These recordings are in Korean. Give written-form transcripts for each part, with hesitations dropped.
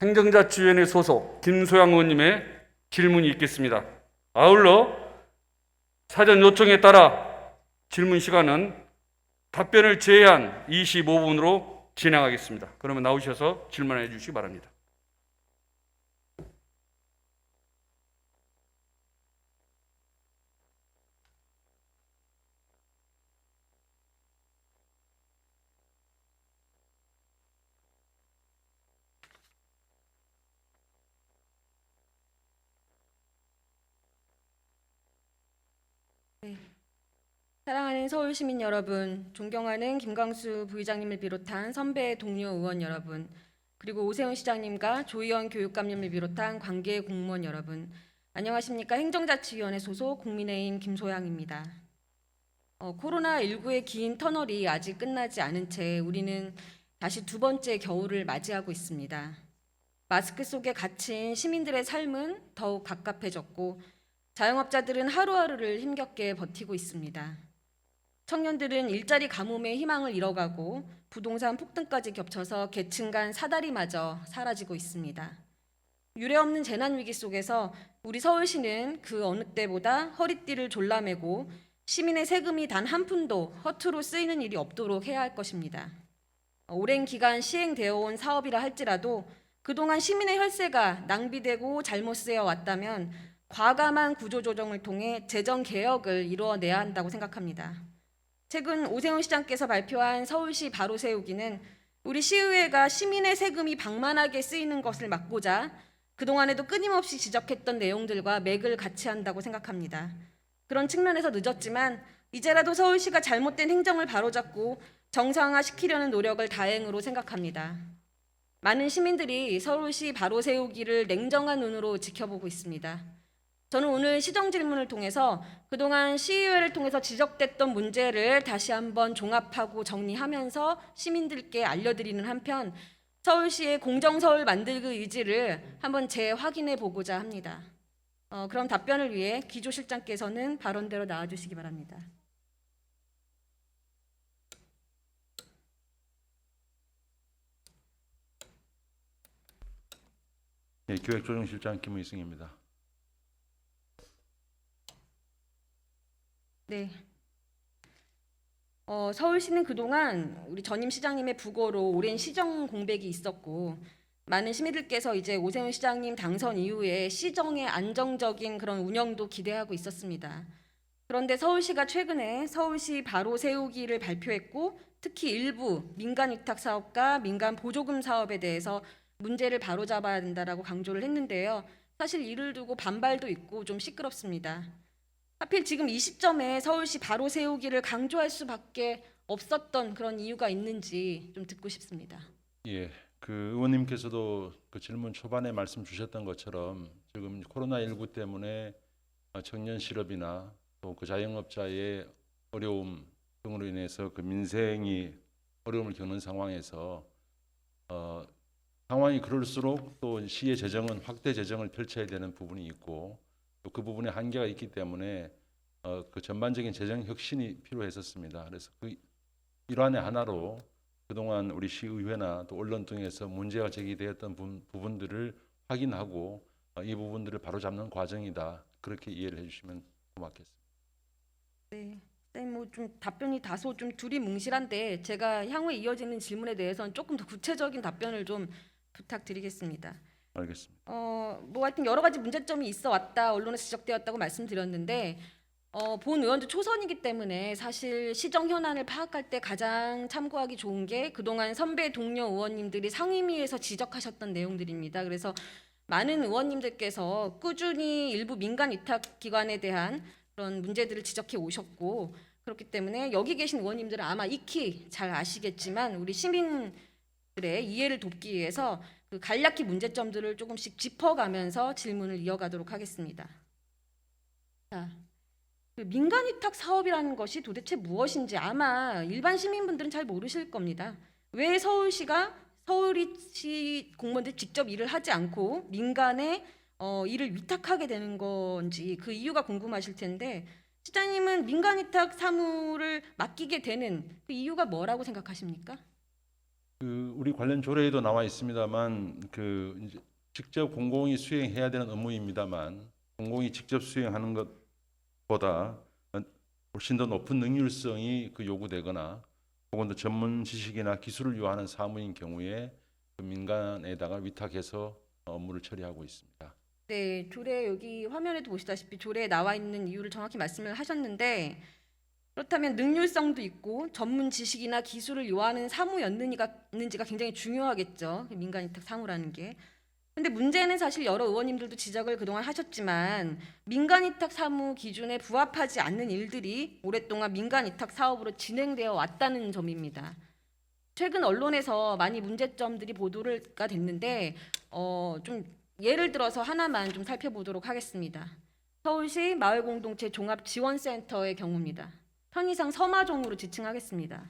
행정자치위원회 소속 김소양 의원님의 질문이 있겠습니다. 아울러 사전 요청에 따라 질문 시간은 답변을 제한 25분으로 진행하겠습니다. 그러면 나오셔서 질문해 주시기 바랍니다. 네. 사랑하는 서울 시민 여러분, 존경하는 김광수 부의장님을 비롯한 선배 동료 의원 여러분, 그리고 오세훈 시장님과 조희연 교육감님을 비롯한 관계 공무원 여러분, 안녕하십니까? 행정자치위원회 소속 국민의힘 김소양입니다. 코로나19의 긴 터널이 아직 끝나지 않은 채 우리는 다시 두 번째 겨울을 맞이하고 있습니다. 마스크 속에 갇힌 시민들의 삶은 더욱 갑갑해졌고 자영업자들은 하루하루를 힘겹게 버티고 있습니다. 청년들은 일자리 가뭄의 희망을 잃어가고 부동산 폭등까지 겹쳐서 계층 간 사다리마저 사라지고 있습니다. 유례없는 재난 위기 속에서 우리 서울시는 그 어느 때보다 허리띠를 졸라매고 시민의 세금이 단 한 푼도 허투루 쓰이는 일이 없도록 해야 할 것입니다. 오랜 기간 시행되어 온 사업이라 할지라도 그동안 시민의 혈세가 낭비되고 잘못 쓰여 왔다면 과감한 구조조정을 통해 재정 개혁을 이루어내야 한다고 생각합니다. 최근 오세훈 시장께서 발표한 서울시 바로 세우기는 우리 시의회가 시민의 세금이 방만하게 쓰이는 것을 막고자 그동안에도 끊임없이 지적했던 내용들과 맥을 같이 한다고 생각합니다. 그런 측면에서 늦었지만 이제라도 서울시가 잘못된 행정을 바로잡고 정상화시키려는 노력을 다행으로 생각합니다. 많은 시민들이 서울시 바로 세우기를 냉정한 눈으로 지켜보고 있습니다. 저는 오늘 시정 질문을 통해서 그동안 시의회를 통해서 지적됐던 문제를 다시 한번 종합하고 정리하면서 시민들께 알려드리는 한편 서울시의 공정서울 만들기 의지를 한번 재확인해 보고자 합니다. 그럼 답변을 위해 기조실장께서는 발언대로 나와주시기 바랍니다. 네, 기획조정실장 김의승입니다. 네. 서울시는 그동안 우리 전임 시장님의 부고로 오랜 시정 공백이 있었고 많은 시민들께서 이제 오세훈 시장님 당선 이후에 시정의 안정적인 그런 운영도 기대하고 있었습니다. 그런데 서울시가 최근에 서울시 바로 세우기를 발표했고 특히 일부 민간 위탁 사업과 민간 보조금 사업에 대해서 문제를 바로잡아야 된다라고 강조를 했는데요. 사실 이를 두고 반발도 있고 좀 시끄럽습니다. 하필 지금 이 시점에 서울시 바로 세우기를 강조할 수밖에 없었던 그런 이유가 있는지 좀 듣고 싶습니다. 예, 그 의원님께서도 그 질문 초반에 말씀 주셨던 것처럼 지금 코로나19 때문에 청년 실업이나 또 그 자영업자의 어려움 등으로 인해서 그 민생이 어려움을 겪는 상황에서 상황이 그럴수록 또 시의 재정은 확대 재정을 펼쳐야 되는 부분이 있고 또 그 부분에 한계가 있기 때문에 그 전반적인 재정 혁신이 필요했었습니다. 그래서 그 일환의 하나로 그동안 우리 시의회나 또 언론 등에서 문제가 제기되었던 부분들을 확인하고 이 부분들을 바로잡는 과정이다. 그렇게 이해를 해주시면 고맙겠습니다. 네, 선생님 뭐좀 답변이 다소 좀 두리뭉실한데 제가 향후에 이어지는 질문에 대해서는 조금 더 구체적인 답변을 좀 부탁드리겠습니다. 알겠습니다. 뭐 하여튼 여러 가지 문제점이 있어 왔다 언론에서 지적되었다고 말씀드렸는데 본 의원도 초선이기 때문에 사실 시정 현안을 파악할 때 가장 참고하기 좋은 게 그동안 선배 동료 의원님들이 상임위에서 지적하셨던 내용들입니다. 그래서 많은 의원님들께서 꾸준히 일부 민간 위탁 기관에 대한 그런 문제들을 지적해 오셨고 그렇기 때문에 여기 계신 의원님들은 아마 익히 잘 아시겠지만 우리 시민들의 이해를 돕기 위해서 그 간략히 문제점들을 조금씩 짚어가면서 질문을 이어가도록 하겠습니다. 자, 그 민간 위탁 사업이라는 것이 도대체 무엇인지 아마 일반 시민분들은 잘 모르실 겁니다. 왜 서울시가 서울시 공무원들 직접 일을 하지 않고 민간에 일을 위탁하게 되는 건지 그 이유가 궁금하실 텐데 시장님은 민간 위탁 사무를 맡기게 되는 그 이유가 뭐라고 생각하십니까? 우리 관련 조례에도 나와 있습니다만 이제 직접 공공이 수행해야 되는 업무입니다만 공공이 직접 수행하는 것보다 훨씬 더 높은 능률성이 요구되거나 혹은 더 전문 지식이나 기술을 요하는 사무인 경우에 민간에다가 위탁해서 업무를 처리하고 있습니다. 네, 조례 여기 화면에도 보시다시피 조례에 나와 있는 이유를 정확히 말씀을 하셨는데 그렇다면 능률성도 있고 전문 지식이나 기술을 요하는 사무였는지가 굉장히 중요하겠죠. 민간 위탁 사무라는 게. 근데 문제는 사실 여러 의원님들도 지적을 그동안 하셨지만 민간 위탁 사무 기준에 부합하지 않는 일들이 오랫동안 민간 위탁 사업으로 진행되어 왔다는 점입니다. 최근 언론에서 많이 문제점들이 보도가 됐는데 좀 예를 들어서 하나만 좀 살펴보도록 하겠습니다. 서울시 마을공동체 종합지원센터의 경우입니다. 편의상 서마종으로 지칭하겠습니다.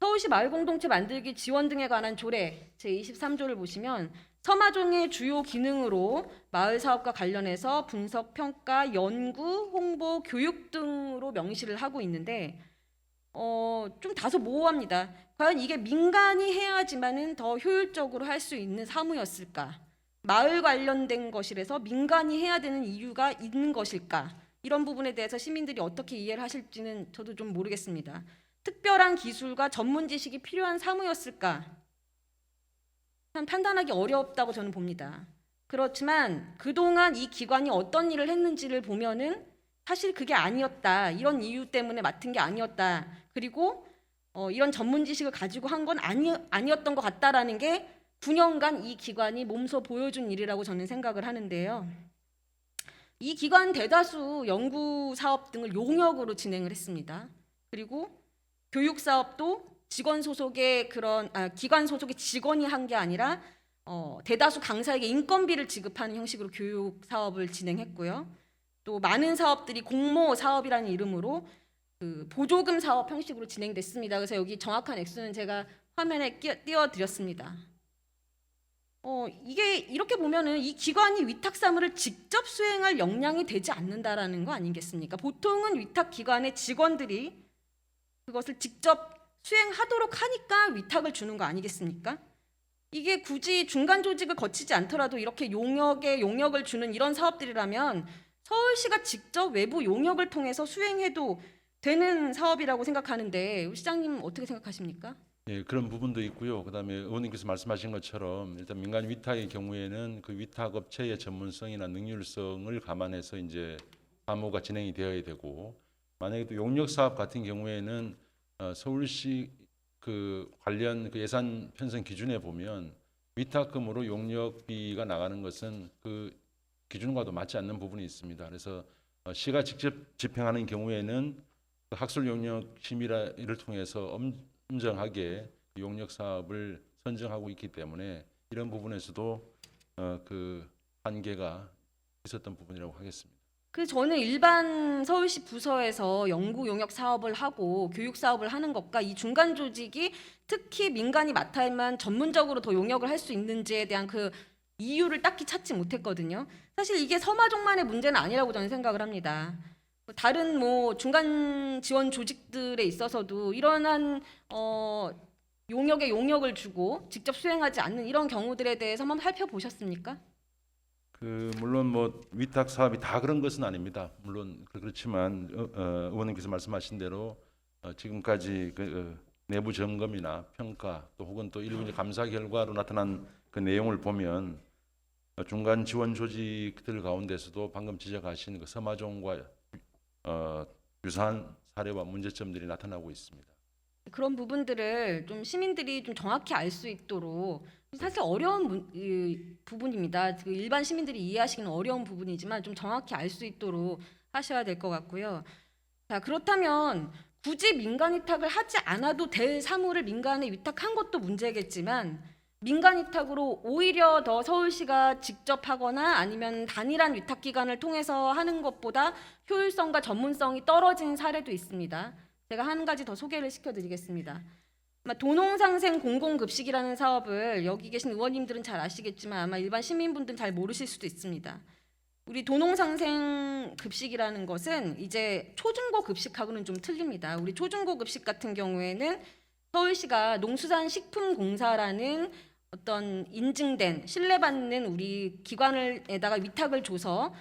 서울시 마을공동체 만들기 지원 등에 관한 조례 제23조를 보시면 서마종의 주요 기능으로 마을 사업과 관련해서 분석, 평가, 연구, 홍보, 교육 등으로 명시를 하고 있는데 좀 다소 모호합니다. 과연 이게 민간이 해야지만은 더 효율적으로 할 수 있는 사무였을까? 마을 관련된 것이라서 민간이 해야 되는 이유가 있는 것일까? 이런 부분에 대해서 시민들이 어떻게 이해를 하실지는 저도 좀 모르겠습니다. 특별한 기술과 전문 지식이 필요한 사무였을까? 참 판단하기 어렵다고 저는 봅니다. 그렇지만 그동안 이 기관이 어떤 일을 했는지를 보면은 사실 그게 아니었다. 이런 이유 때문에 맡은 게 아니었다. 그리고 이런 전문 지식을 가지고 한 건 아니었던 것 같다라는 게 9년간 이 기관이 몸소 보여준 일이라고 저는 생각을 하는데요. 이 기관 대다수 연구 사업 등을 용역으로 진행을 했습니다. 그리고 교육 사업도 기관 소속의 직원이 한 게 아니라 대다수 강사에게 인건비를 지급하는 형식으로 교육 사업을 진행했고요. 또 많은 사업들이 공모 사업이라는 이름으로 보조금 사업 형식으로 진행됐습니다. 그래서 여기 정확한 액수는 제가 화면에 띄워드렸습니다. 이게 이렇게 보면은 이 기관이 위탁 사무를 직접 수행할 역량이 되지 않는다라는 거 아니겠습니까? 보통은 위탁 기관의 직원들이 그것을 직접 수행하도록 하니까 위탁을 주는 거 아니겠습니까? 이게 굳이 중간 조직을 거치지 않더라도 이렇게 용역을 주는 이런 사업들이라면 서울시가 직접 외부 용역을 통해서 수행해도 되는 사업이라고 생각하는데 시장님 어떻게 생각하십니까? 예, 그런 부분도 있고요. 그다음에 의원님께서 말씀하신 것처럼 일단 민간 위탁의 경우에는 그 위탁 업체의 전문성이나 능률성을 감안해서 이제 사무가 진행이 되어야 되고, 만약에 또 용역 사업 같은 경우에는 서울시 관련 예산 편성 기준에 보면 위탁금으로 용역비가 나가는 것은 그 기준과도 맞지 않는 부분이 있습니다. 그래서 시가 직접 집행하는 경우에는 그 학술 용역 심의를 통해서 엄정하게 용역 사업을 선정하고 있기 때문에 이런 부분에서도 그 한계가 있었던 부분이라고 하겠습니다. 저는 일반 서울시 부서에서 연구 용역 사업을 하고 교육 사업을 하는 것과 이 중간 조직이 특히 민간이 맡아야만 전문적으로 더 용역을 할 수 있는지에 대한 그 이유를 딱히 찾지 못했거든요. 사실 이게 서마종만의 문제는 아니라고 저는 생각을 합니다. 다른 중간 지원 조직들에 있어서도 이러한 용역에 용역을 주고 직접 수행하지 않는 이런 경우들에 대해서 한번 살펴보셨습니까? 물론 위탁 사업이 다 그런 것은 아닙니다. 물론 그렇지만 의원님께서 말씀하신 대로 지금까지 내부 점검이나 평가 또 혹은 또 일부 이제 감사 결과로 나타난 그 내용을 보면 중간 지원 조직들 가운데서도 방금 지적하신 그 서마종과 유사한 사례와 문제점들이 나타나고 있습니다. 그런 부분들을 좀 시민들이 좀 정확히 알 수 있도록 사실 어려운 부분입니다. 일반 시민들이 이해하시기는 어려운 부분이지만 좀 정확히 알 수 있도록 하셔야 될 것 같고요. 자, 그렇다면 굳이 민간 위탁을 하지 않아도 될 사무를 민간에 위탁한 것도 문제겠지만 민간 위탁으로 오히려 더 서울시가 직접 하거나 아니면 단일한 위탁 기관을 통해서 하는 것보다 효율성과 전문성이 떨어진 사례도 있습니다. 제가 한 가지 더 소개를 시켜드리겠습니다. 도농상생 공공급식이라는 사업을 여기 계신 의원님들은 잘 아시겠지만 아마 일반 시민분들은 잘 모르실 수도 있습니다. 우리 도농상생 급식이라는 것은 이제 초중고 급식하고는 좀 틀립니다. 우리 초중고 급식 같은 경우에는 서울시가 농수산식품공사라는 어떤 인증된 신뢰받는 우리 기관에다가 위탁을 줘서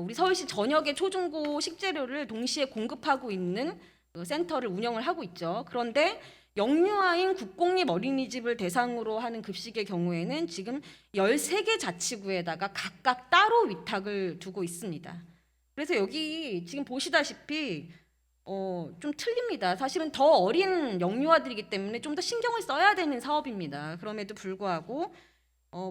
우리 서울시 전역의 초중고 식재료를 동시에 공급하고 있는 그 센터를 운영을 하고 있죠. 그런데 영유아인 국공립 어린이집을 대상으로 하는 급식의 경우에는 지금 13개 자치구에다가 각각 따로 위탁을 두고 있습니다. 그래서 여기 지금 보시다시피 좀 틀립니다. 사실은 더 어린 영유아들이기 때문에 좀 더 신경을 써야 되는 사업입니다. 그럼에도 불구하고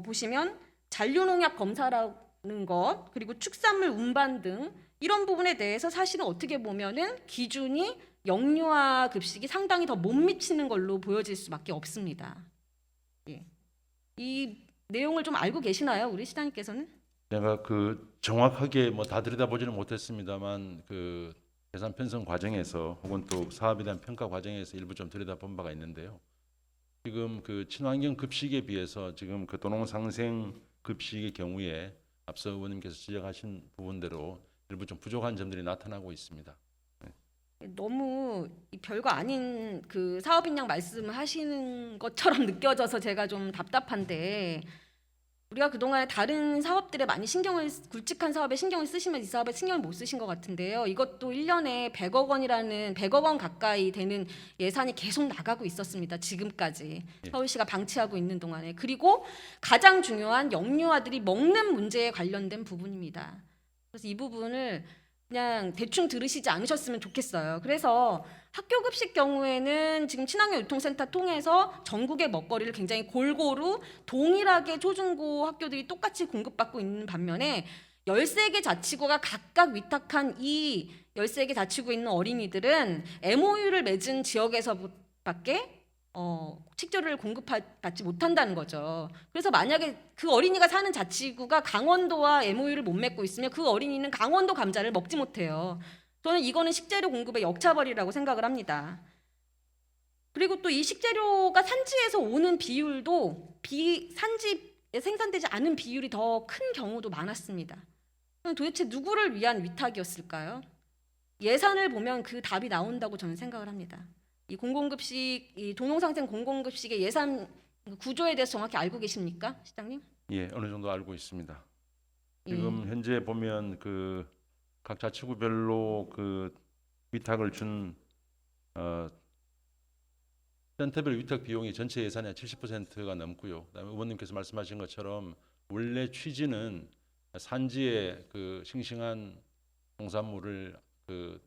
보시면 잔류농약 검사라는 것, 그리고 축산물 운반 등 이런 부분에 대해서 사실은 어떻게 보면은 기준이 영유아 급식이 상당히 더 못 미치는 걸로 보여질 수밖에 없습니다. 예. 이 내용을 좀 알고 계시나요, 우리 시장님께서는? 제가 그 정확하게 뭐 다 들여다보지는 못했습니다만 그 예산 편성 과정에서 혹은 또 사업에 대한 평가 과정에서 일부 좀 들여다본 바가 있는데요. 지금 그 친환경 급식에 비해서 지금 그 도농상생 급식의 경우에 앞서 의원님께서 지적하신 부분대로 일부 좀 부족한 점들이 나타나고 있습니다. 너무 별거 아닌 그 사업인 양 말씀을 하시는 것처럼 느껴져서 제가 좀 답답한데, 우리가 그동안에 다른 사업들에 많이 굵직한 사업에 신경을 쓰시면 이 사업에 신경을 못 쓰신 것 같은데요. 이것도 1년에 100억 원 가까이 되는 예산이 계속 나가고 있었습니다. 지금까지 예. 서울시가 방치하고 있는 동안에. 그리고 가장 중요한 영유아들이 먹는 문제에 관련된 부분입니다. 그래서 이 부분을 그냥 대충 들으시지 않으셨으면 좋겠어요. 그래서 학교 급식 경우에는 지금 친환경 유통센터 통해서 전국의 먹거리를 굉장히 골고루 동일하게 초중고 학교들이 똑같이 공급받고 있는 반면에 13개 자치구가 각각 위탁한 이 13개 자치구에 있는 어린이들은 MOU를 맺은 지역에서밖에 식재료를 공급받지 못한다는 거죠. 그래서 만약에 그 어린이가 사는 자치구가 강원도와 MOU를 못 맺고 있으면 그 어린이는 강원도 감자를 먹지 못해요. 저는 이거는 식재료 공급의 역차별이라고 생각을 합니다. 그리고 또 이 식재료가 산지에서 오는 비율도 산지에 생산되지 않은 비율이 더 큰 경우도 많았습니다. 그럼 도대체 누구를 위한 위탁이었을까요? 예산을 보면 그 답이 나온다고 저는 생각을 합니다. 이 공공급식, 이 도농상생 공공급식의 예산 구조에 대해서 정확히 알고 계십니까, 시장님? 예, 어느 정도 알고 있습니다. 예. 지금 현재 보면 그 각 자치구별로 그 위탁을 준 센터별 위탁 비용이 전체 예산의 70%가 넘고요. 그다음에 의원님께서 말씀하신 것처럼 원래 취지는 산지의 그 싱싱한 농산물을 그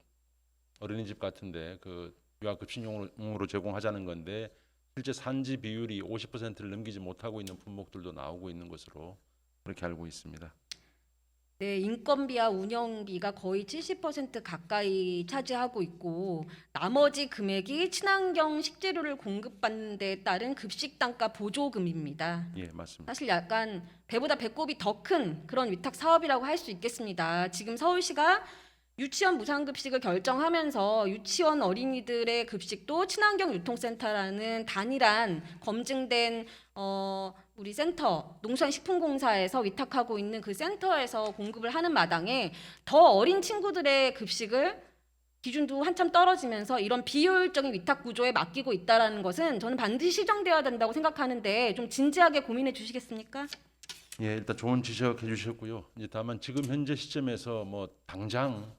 어린이집 같은데 그 유아급식용으로 제공하자는 건데 실제 산지 비율이 50%를 넘기지 못하고 있는 품목들도 나오고 있는 것으로 그렇게 알고 있습니다. 네, 인건비와 운영비가 거의 70% 가까이 차지하고 있고 나머지 금액이 친환경 식재료를 공급받는 데 따른 급식 단가 보조금입니다. 예, 맞습니다. 사실 약간 배보다 배꼽이 더 큰 그런 위탁 사업이라고 할 수 있겠습니다. 지금 서울시가 유치원 무상급식을 결정하면서 유치원 어린이들의 급식도 친환경 유통센터라는 단일한 검증된 우리 센터 농수산식품공사에서 위탁하고 있는 그 센터에서 공급을 하는 마당에 더 어린 친구들의 급식을 기준도 한참 떨어지면서 이런 비효율적인 위탁 구조에 맡기고 있다는 것은 저는 반드시 시정되어야 된다고 생각하는데 좀 진지하게 고민해 주시겠습니까? 예, 일단 좋은 지적해 주셨고요. 이제 다만 지금 현재 시점에서 뭐 당장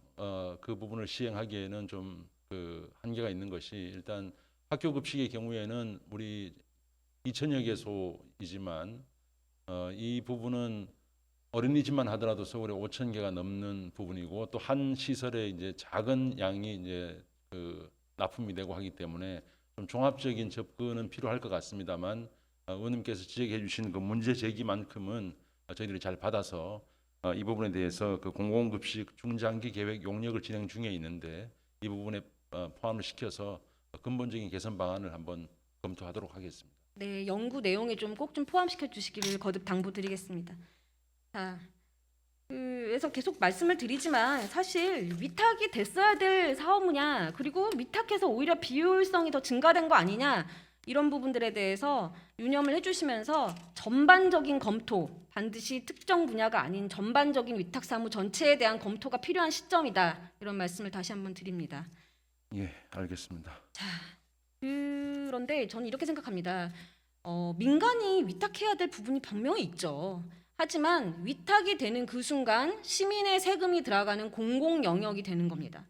그 부분을 시행하기에는 좀 그 한계가 있는 것이 일단 학교 급식의 경우에는 우리 2천여 개소이지만 이 부분은 어린이집만 하더라도 서울에 5천 개가 넘는 부분이고 또 한 시설에 이제 작은 양이 이제 그 납품이 되고 하기 때문에 좀 종합적인 접근은 필요할 것 같습니다만 의원님께서 지적해 주신 그 문제 제기만큼은 저희들이 잘 받아서 이 부분에 대해서 그 공공급식 중장기 계획 용역을 진행 중에 있는데 이 부분에 포함을 시켜서 근본적인 개선 방안을 한번 검토하도록 하겠습니다. 네, 연구 내용에 좀 꼭 좀 포함시켜 주시기를 거듭 당부드리겠습니다. 자, 그래서 계속 말씀을 드리지만 사실 위탁이 됐어야 될 사업이냐, 그리고 위탁해서 오히려 비효율성이 더 증가된 거 아니냐, 이런 부분들에 대해서 유념을 해주시면서 전반적인 검토, 반드시 특정 분야가 아닌 전반적인 위탁 사무 전체에 대한 검토가 필요한 시점이다, 이런 말씀을 다시 한번 드립니다. 예, 알겠습니다. 그런데 저는 이렇게 생각합니다. 민간이 위탁해야 될 부분이 분명히 있죠. 하지만 위탁이 되는 그 순간 시민의 세금이 들어가는 공공 영역이 되는 겁니다.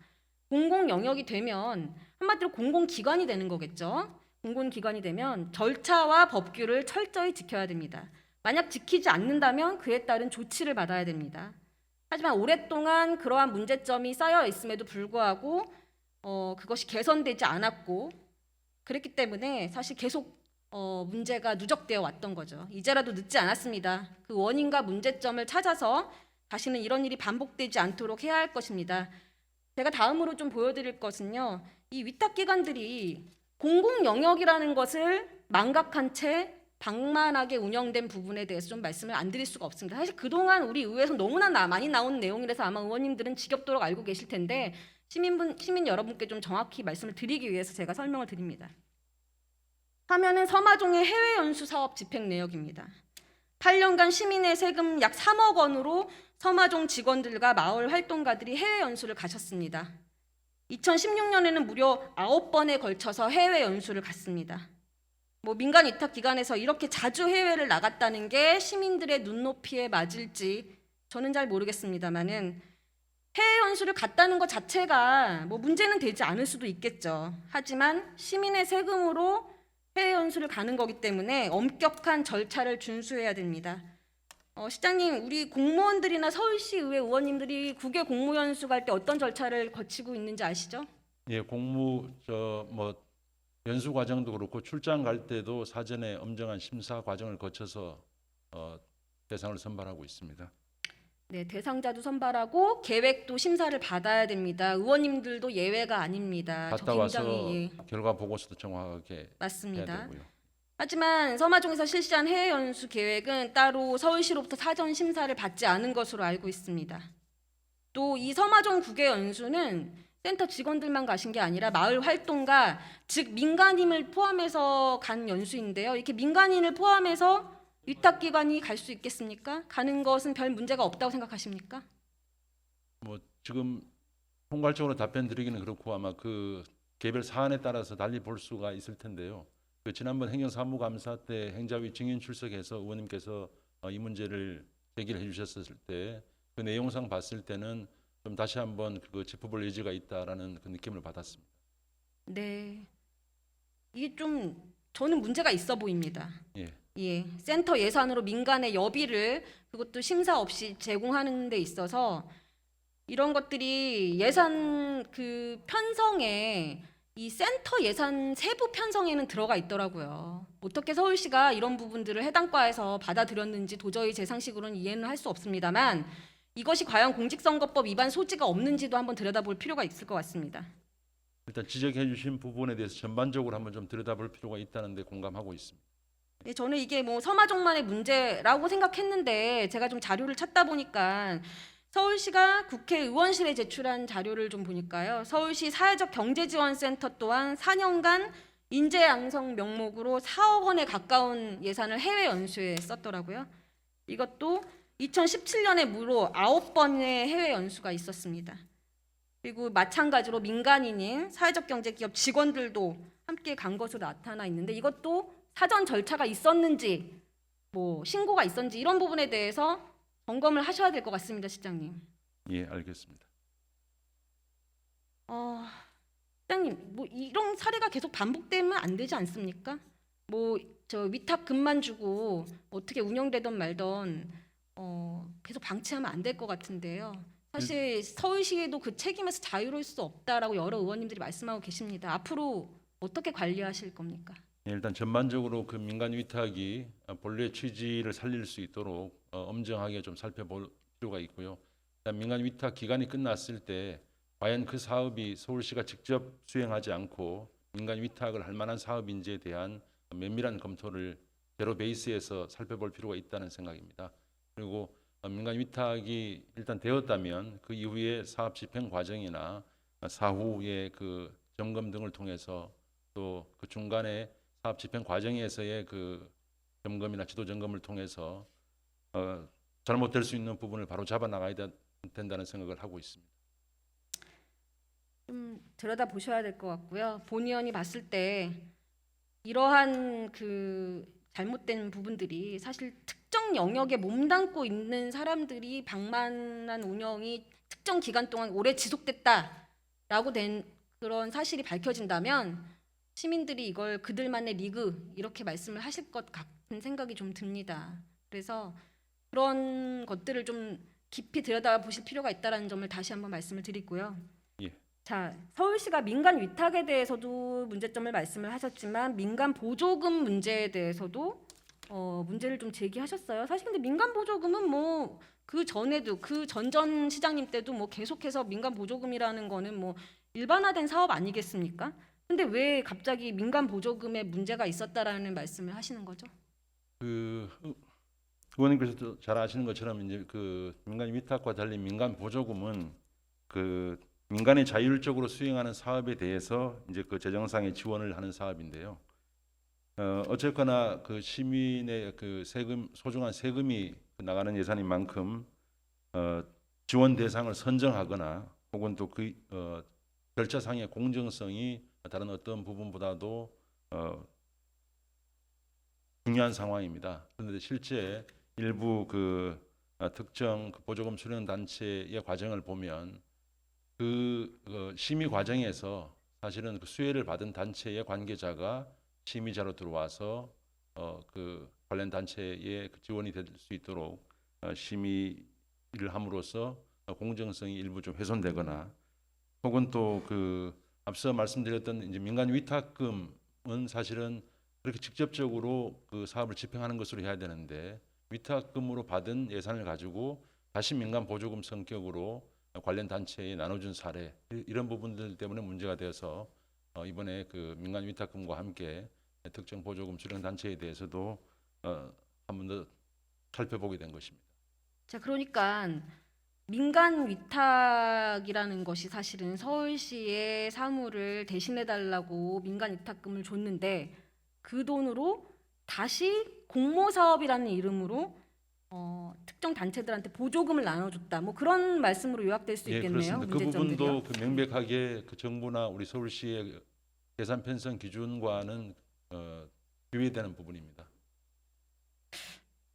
공공 영역이 되면 한마디로 공공기관이 되는 거겠죠. 공공기관이 되면 절차와 법규를 철저히 지켜야 됩니다. 만약 지키지 않는다면 그에 따른 조치를 받아야 됩니다. 하지만 오랫동안 그러한 문제점이 쌓여 있음에도 불구하고 그것이 개선되지 않았고 그랬기 때문에 사실 계속 문제가 누적되어 왔던 거죠. 이제라도 늦지 않았습니다. 그 원인과 문제점을 찾아서 다시는 이런 일이 반복되지 않도록 해야 할 것입니다. 제가 다음으로 좀 보여드릴 것은요. 이 위탁기관들이 공공 영역이라는 것을 망각한 채 방만하게 운영된 부분에 대해서 좀 말씀을 안 드릴 수가 없습니다. 사실 그동안 우리 의회에서 너무나 많이 나온 내용이라서 아마 의원님들은 지겹도록 알고 계실 텐데 시민 여러분께 좀 정확히 말씀을 드리기 위해서 제가 설명을 드립니다. 화면은 서마종의 해외 연수 사업 집행 내역입니다. 8년간 시민의 세금 약 3억 원으로 서마종 직원들과 마을 활동가들이 해외 연수를 가셨습니다. 2016년에는 무려 9번에 걸쳐서 해외 연수를 갔습니다. 민간 위탁 기관에서 이렇게 자주 해외를 나갔다는 게 시민들의 눈높이에 맞을지 저는 잘 모르겠습니다만은 해외 연수를 갔다는 것 자체가 문제는 되지 않을 수도 있겠죠. 하지만 시민의 세금으로 해외 연수를 가는 거기 때문에 엄격한 절차를 준수해야 됩니다. 시장님, 우리 공무원들이나 서울시 의회 의원님들이 국외 공무 연수 갈 때 어떤 절차를 거치고 있는지 아시죠? 예, 연수 과정도 그렇고 출장 갈 때도 사전에 엄정한 심사 과정을 거쳐서 대상을 선발하고 있습니다. 네, 대상자도 선발하고 계획도 심사를 받아야 됩니다. 의원님들도 예외가 아닙니다. 갔다 저 와서 굉장히 결과 보고서도 정확하게 해야 맞습니다. 되고요. 하지만 서마종에서 실시한 해외 연수 계획은 따로 서울시로부터 사전 심사를 받지 않은 것으로 알고 있습니다. 또 이 서마종 국외 연수는 센터 직원들만 가신 게 아니라 마을 활동가, 즉 민간인을 포함해서 간 연수인데요. 이렇게 민간인을 포함해서 위탁기관이 갈 수 있겠습니까? 가는 것은 별 문제가 없다고 생각하십니까? 지금 총괄적으로 답변 드리기는 그렇고 아마 그 개별 사안에 따라서 달리 볼 수가 있을 텐데요. 그 지난번 행정사무감사 때 행자위 증인 출석해서 의원님께서 이 문제를 제기를 해주셨을 때 그 내용상 봤을 때는 좀 다시 한번 그 짚어볼 여지가 있다라는 그 느낌을 받았습니다. 네, 이게 좀 저는 문제가 있어 보입니다. 예. 예, 센터 예산으로 민간의 여비를 그것도 심사 없이 제공하는 데 있어서 이런 것들이 예산 그 편성에 이 센터 예산 세부 편성에는 들어가 있더라고요. 어떻게 서울시가 이런 부분들을 해당 과에서 받아들였는지 도저히 제 상식으로는 이해는 할 수 없습니다만 이것이 과연 공직선거법 위반 소지가 없는지도 한번 들여다볼 필요가 있을 것 같습니다. 일단 지적해 주신 부분에 대해서 전반적으로 한번 좀 들여다볼 필요가 있다는 데 공감하고 있습니다. 네, 저는 이게 서마종만의 문제라고 생각했는데 제가 좀 자료를 찾다 보니까 서울시가 국회의원실에 제출한 자료를 좀 보니까요. 서울시 사회적 경제지원센터 또한 4년간 인재 양성 명목으로 4억 원에 가까운 예산을 해외 연수에 썼더라고요. 이것도 2017년에 무려 9번의 해외 연수가 있었습니다. 그리고 마찬가지로 민간인인 사회적 경제기업 직원들도 함께 간 것으로 나타나 있는데 이것도 사전 절차가 있었는지 신고가 있었는지 이런 부분에 대해서 점검을 하셔야 될 것 같습니다, 시장님. 예, 알겠습니다. 시장님, 이런 사례가 계속 반복되면 안 되지 않습니까? 저 위탁금만 주고 어떻게 운영되던 말던 계속 방치하면 안 될 것 같은데요. 사실 서울시에도 그 책임에서 자유로울 수 없다라고 여러 의원님들이 말씀하고 계십니다. 앞으로 어떻게 관리하실 겁니까? 예, 일단 전반적으로 그 민간 위탁이 본래 취지를 살릴 수 있도록 엄정하게 좀 살펴볼 필요가 있고요. 일단 민간 위탁 기간이 끝났을 때 과연 그 사업이 서울시가 직접 수행하지 않고 민간 위탁을 할 만한 사업인지에 대한 면밀한 검토를 제로 베이스에서 살펴볼 필요가 있다는 생각입니다. 그리고 민간 위탁이 일단 되었다면 그 이후에 사업 집행 과정이나 사후의 그 점검 등을 통해서 또 그 중간에 사업 집행 과정에서의 그 점검이나 지도 점검을 통해서 잘못될 수 있는 부분을 바로 잡아 나가야 된다는 생각을 하고 있습니다. 좀 들여다 보셔야 될 것 같고요. 본 의원이 봤을 때 이러한 그 잘못된 부분들이 사실 특정 영역에 몸담고 있는 사람들이 방만한 운영이 특정 기간 동안 오래 지속됐다라고 된 그런 사실이 밝혀진다면 시민들이 이걸 그들만의 리그 이렇게 말씀을 하실 것 같은 생각이 좀 듭니다. 그래서 그런 것들을 좀 깊이 들여다보실 필요가 있다는 점을 다시 한번 말씀을 드리고요. 예. 자, 서울시가 민간 위탁에 대해서도 문제점을 말씀을 하셨지만 민간 보조금 문제에 대해서도 문제를 좀 제기하셨어요. 사실 근데 민간 보조금은 뭐 그 전에도 그 전전 시장님 때도 뭐 계속해서 민간 보조금이라는 거는 뭐 일반화된 사업 아니겠습니까? 근데 왜 갑자기 민간 보조금에 문제가 있었다라는 말씀을 하시는 거죠? 그 의원님께서도 잘 아시는 것처럼 이제 그 민간 위탁과 달리 민간 보조금은 그 민간이 자율적으로 수행하는 사업에 대해서 이제 그 재정상의 지원을 하는 사업인데요. 어쨌거나 그 시민의 그 세금 소중한 세금이 나가는 예산인 만큼 지원 대상을 선정하거나 혹은 또 그 절차상의 공정성이 다른 어떤 부분보다도 중요한 상황입니다. 그런데 실제 일부 그 특정 그 보조금 수령 단체의 과정을 보면 그 심의 과정에서 사실은 그 수혜를 받은 단체의 관계자가 심의자로 들어와서 그 관련 단체에 그 지원이 될 수 있도록 심의를 함으로써 공정성이 일부 좀 훼손되거나 혹은 또 그 앞서 말씀드렸던 이제 민간 위탁금은 사실은 그렇게 직접적으로 그 사업을 집행하는 것으로 해야 되는데 위탁금으로 받은 예산을 가지고 다시 민간 보조금 성격으로 관련 단체에 나눠준 사례 이런 부분들 때문에 문제가 되어서 이번에 그 민간 위탁금과 함께 특정 보조금 수령 단체에 대해서도 한 번 더 살펴보게 된 것입니다. 자, 그러니까 민간 위탁이라는 것이 사실은 서울시의 사무를 대신해 달라고 민간 위탁금을 줬는데 그 돈으로 다시 공모 사업이라는 이름으로 특정 단체들한테 보조금을 나눠줬다. 뭐 그런 말씀으로 요약될 수 예, 있겠네요. 그렇습니다. 그 문제점들이요. 부분도 그 명백하게 그 정부나 우리 서울시의 계산 편성 기준과는 유의되는 부분입니다.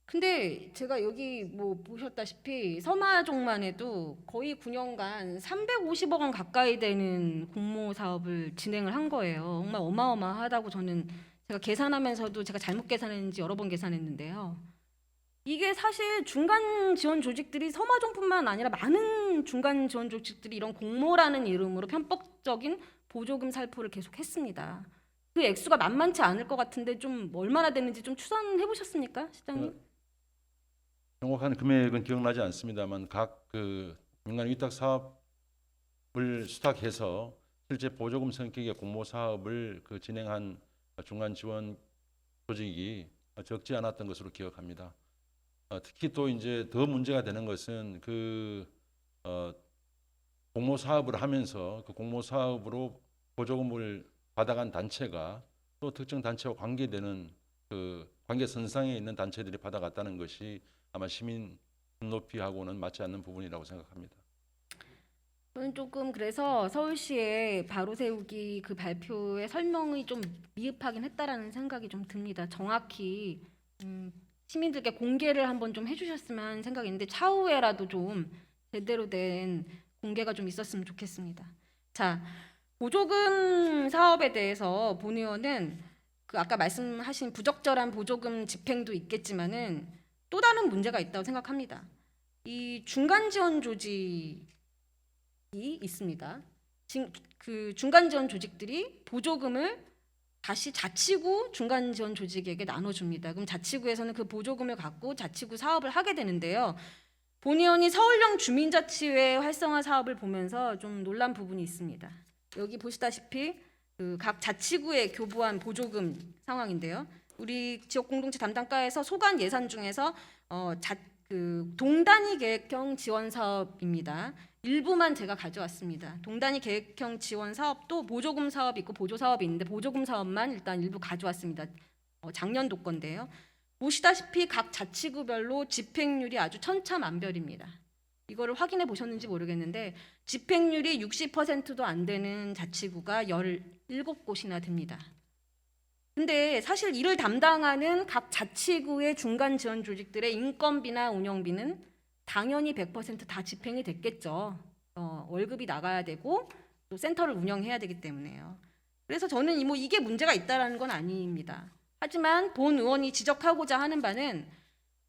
근데 제가 여기 뭐 보셨다시피 서마종만 해도 거의 9년간 350억 원 가까이 되는 공모 사업을 진행을 한 거예요. 정말 어마어마하다고 저는 제가 계산하면서도 제가 잘못 계산했는지 여러 번 계산했는데요. 이게 사실 중간 지원 조직들이 서마종뿐만 아니라 많은 중간 지원 조직들이 이런 공모라는 이름으로 편법적인 보조금 살포를 계속했습니다. 그 액수가 만만치 않을 것 같은데 좀 얼마나 됐는지 좀 추산해 보셨습니까, 시장님? 정확한 금액은 기억나지 않습니다만 각 그 민간 위탁 사업을 수탁해서 실제 보조금 성격의 공모 사업을 그 진행한 중간 지원 조직이 적지 않았던 것으로 기억합니다. 특히 또 이제 더 문제가 되는 것은 그 공모 사업을 하면서 그 공모 사업으로 보조금을 받아간 단체가 또 특정 단체와 관계되는 그 관계선상에 있는 단체들이 받아갔다는 것이 아마 시민 눈높이하고는 맞지 않는 부분이라고 생각합니다. 저는 조금 그래서 서울시의 바로 세우기 그 발표의 설명이 좀 미흡하긴 했다라는 생각이 좀 듭니다. 정확히 시민들께 공개를 한번 좀 해주셨으면 하는 생각이 있는데 차후에라도 좀 제대로 된 공개가 좀 있었으면 좋겠습니다. 자, 보조금 사업에 대해서 본 의원은 그 아까 말씀하신 부적절한 보조금 집행도 있겠지만은 또 다른 문제가 있다고 생각합니다. 이 중간 지원 조직이 있습니다. 그 중간 지원 조직들이 보조금을 다시 자치구 중간 지원 조직에게 나눠줍니다. 그럼 자치구에서는 그 보조금을 갖고 자치구 사업을 하게 되는데요. 본 의원이 서울형 주민자치회 활성화 사업을 보면서 좀 놀란 부분이 있습니다. 여기 보시다시피 그 각 자치구에 교부한 보조금 상황인데요. 우리 지역공동체 담당과에서 소관 예산 중에서 그 동단위 계획형 지원 사업입니다. 일부만 제가 가져왔습니다. 동단위 계획형 지원 사업도 보조금 사업이 있고 보조 사업이 있는데 보조금 사업만 일단 일부 가져왔습니다. 작년도 건데요. 보시다시피 각 자치구별로 집행률이 아주 천차만별입니다. 이거를 확인해 보셨는지 모르겠는데 집행률이 60%도 안 되는 자치구가 17곳이나 됩니다. 근데 사실 이를 담당하는 각 자치구의 중간 지원 조직들의 인건비나 운영비는 당연히 100%다 집행이 됐겠죠. 월급이 나가야 되고 또 센터를 운영해야 되기 때문에요. 그래서 저는 이게 문제가 있다라는 건 아닙니다. 하지만 본 의원이 지적하고자 하는 바는